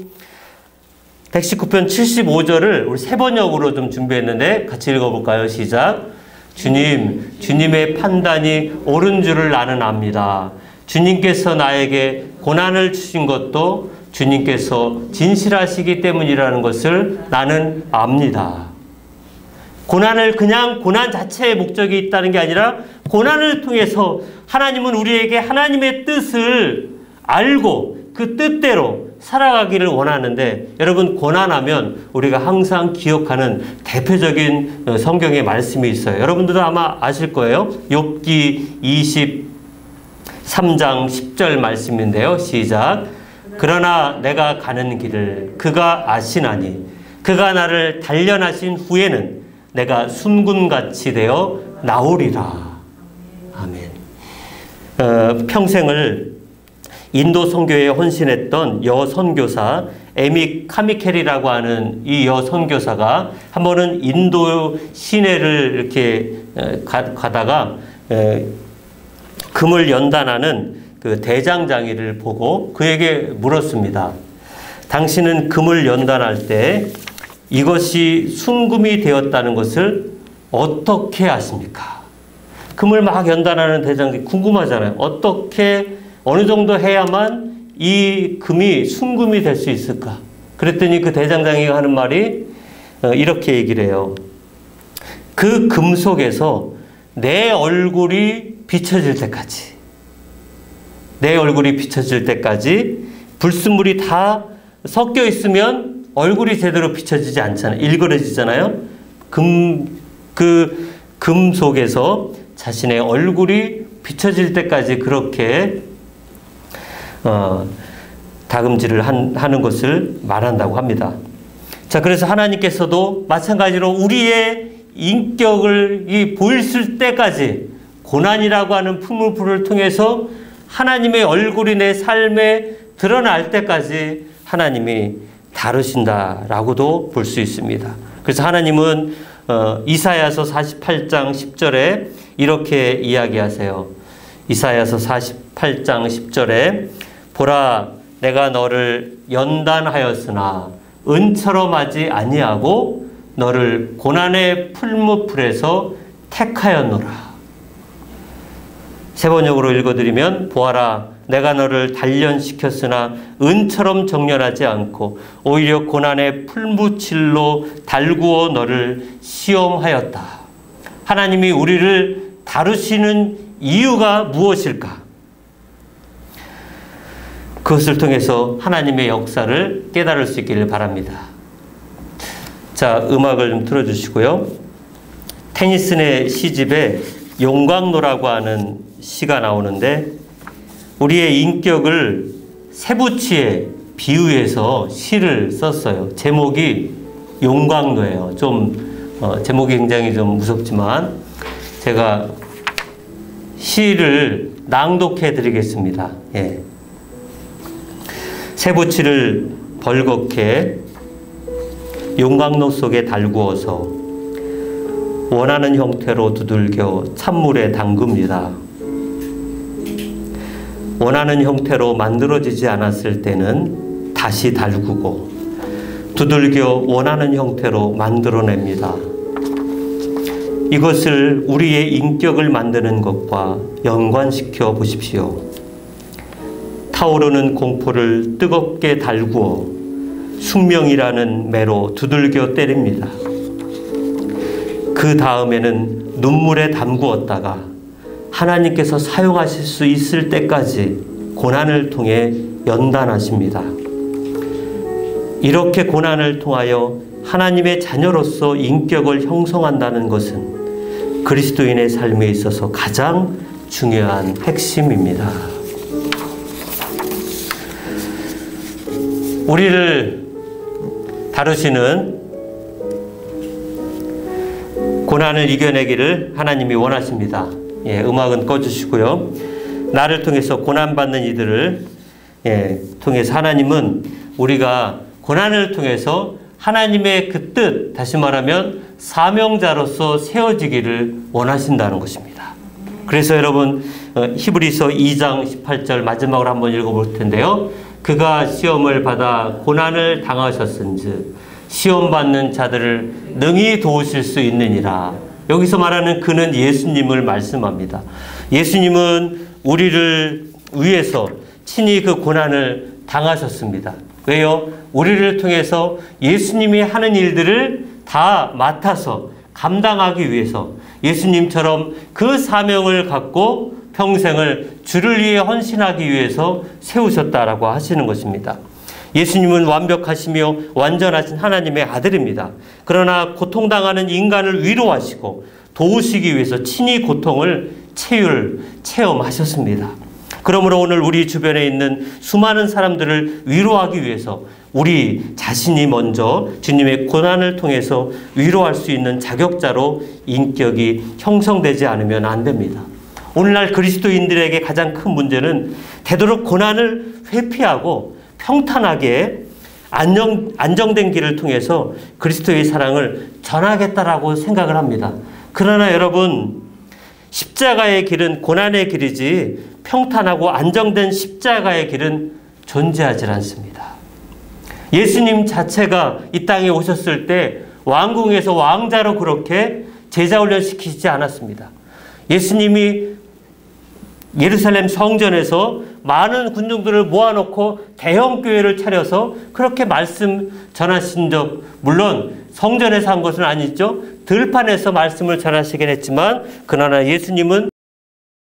119편 75절을 우리 세 번역으로 좀 준비했는데 같이 읽어볼까요? 시작. 주님, 주님의 판단이 옳은 줄을 나는 압니다. 주님께서 나에게 고난을 주신 것도 주님께서 진실하시기 때문이라는 것을 나는 압니다. 고난을 그냥 고난 자체의 목적이 있다는 게 아니라 고난을 통해서 하나님은 우리에게 하나님의 뜻을 알고 그 뜻대로 살아가기를 원하는데, 여러분, 고난하면 우리가 항상 기억하는 대표적인 성경의 말씀이 있어요. 여러분들도 아마 아실 거예요. 욥기 23장 10절 말씀인데요. 시작. 그러나 내가 가는 길을 그가 아시나니 그가 나를 단련하신 후에는 내가 순금같이 되어 나오리라. 아멘. 평생을 인도 선교에 헌신했던 여선교사 에미 카미켈이라고 하는 이 여선교사가 한 번은 인도 시내를 이렇게 가다가 금을 연단하는 그 대장장이를 보고 그에게 물었습니다. 당신은 금을 연단할 때 이것이 순금이 되었다는 것을 어떻게 아십니까? 금을 막 연단하는 대장장이 궁금하잖아요. 어떻게 어느 정도 해야만 이 금이 순금이 될 수 있을까? 그랬더니 그 대장장이가 하는 말이 이렇게 얘기를 해요. 그 금 속에서 내 얼굴이 비춰질 때까지, 내 얼굴이 비춰질 때까지 불순물이 다 섞여 있으면 얼굴이 제대로 비춰지지 않잖아요. 일그러지잖아요. 그 금 속에서 자신의 얼굴이 비춰질 때까지 그렇게 다금질을 하는 것을 말한다고 합니다. 자, 그래서 하나님께서도 마찬가지로 우리의 인격을 보일 때까지 고난이라고 하는 풀무불을 통해서 하나님의 얼굴이 내 삶에 드러날 때까지 하나님이 다루신다라고도 볼 수 있습니다. 그래서 하나님은 이사야서 48장 10절에 이렇게 이야기하세요. 이사야서 48장 10절에 보라, 내가 너를 연단하였으나 은처럼 하지 아니하고 너를 고난의 풀무불에서 택하였노라. 세 번역으로 읽어드리면 보아라, 내가 너를 단련시켰으나 은처럼 정렬하지 않고 오히려 고난의 풀무칠로 달구어 너를 시험하였다. 하나님이 우리를 다루시는 이유가 무엇일까? 그것을 통해서 하나님의 역사를 깨달을 수 있기를 바랍니다. 자, 음악을 좀 틀어주시고요. 테니슨의 시집에 용광로라고 하는 시가 나오는데 우리의 인격을 세부치에 비유해서 시를 썼어요. 제목이 용광로예요. 제목이 굉장히 좀 무섭지만 제가 시를 낭독해 드리겠습니다. 예. 세부치를 벌겋게 용광로 속에 달구어서 원하는 형태로 두들겨 찬물에 담급니다. 원하는 형태로 만들어지지 않았을 때는 다시 달구고 두들겨 원하는 형태로 만들어냅니다. 이것을 우리의 인격을 만드는 것과 연관시켜 보십시오. 타오르는 공포를 뜨겁게 달구어 숙명이라는 매로 두들겨 때립니다. 그 다음에는 눈물에 담구었다가 하나님께서 사용하실 수 있을 때까지 고난을 통해 연단하십니다. 이렇게 고난을 통하여 하나님의 자녀로서 인격을 형성한다는 것은 그리스도인의 삶에 있어서 가장 중요한 핵심입니다. 우리를 다루시는 고난을 이겨내기를 하나님이 원하십니다. 예, 음악은 꺼주시고요. 나를 통해서 고난받는 이들을 통해서 하나님은 우리가 고난을 통해서 하나님의 그 뜻, 다시 말하면 사명자로서 세워지기를 원하신다는 것입니다. 그래서 여러분 히브리서 2장 18절 마지막으로 한번 읽어볼 텐데요. 그가 시험을 받아 고난을 당하셨은즉 시험 받는 자들을 능히 도우실 수 있느니라. 여기서 말하는 그는 예수님을 말씀합니다. 예수님은 우리를 위해서 친히 그 고난을 당하셨습니다. 왜요? 우리를 통해서 예수님이 하는 일들을 다 맡아서 감당하기 위해서 예수님처럼 그 사명을 갖고 평생을 주를 위해 헌신하기 위해서 세우셨다라고 하시는 것입니다. 예수님은 완벽하시며 완전하신 하나님의 아들입니다. 그러나 고통당하는 인간을 위로하시고 도우시기 위해서 친히 고통을 체험하셨습니다. 그러므로 오늘 우리 주변에 있는 수많은 사람들을 위로하기 위해서 우리 자신이 먼저 주님의 고난을 통해서 위로할 수 있는 자격자로 인격이 형성되지 않으면 안 됩니다. 오늘날 그리스도인들에게 가장 큰 문제는 되도록 고난을 회피하고 평탄하게 안정된 길을 통해서 그리스도의 사랑을 전하겠다라고 생각을 합니다. 그러나 여러분, 십자가의 길은 고난의 길이지 평탄하고 안정된 십자가의 길은 존재하지 않습니다. 예수님 자체가 이 땅에 오셨을 때 왕궁에서 왕자로 그렇게 제자훈련 시키지 않았습니다. 예수님이 예루살렘 성전에서 많은 군중들을 모아놓고 대형 교회를 차려서 그렇게 말씀 전하신 적, 물론 성전에서 한 것은 아니죠. 들판에서 말씀을 전하시긴 했지만 그러나 예수님은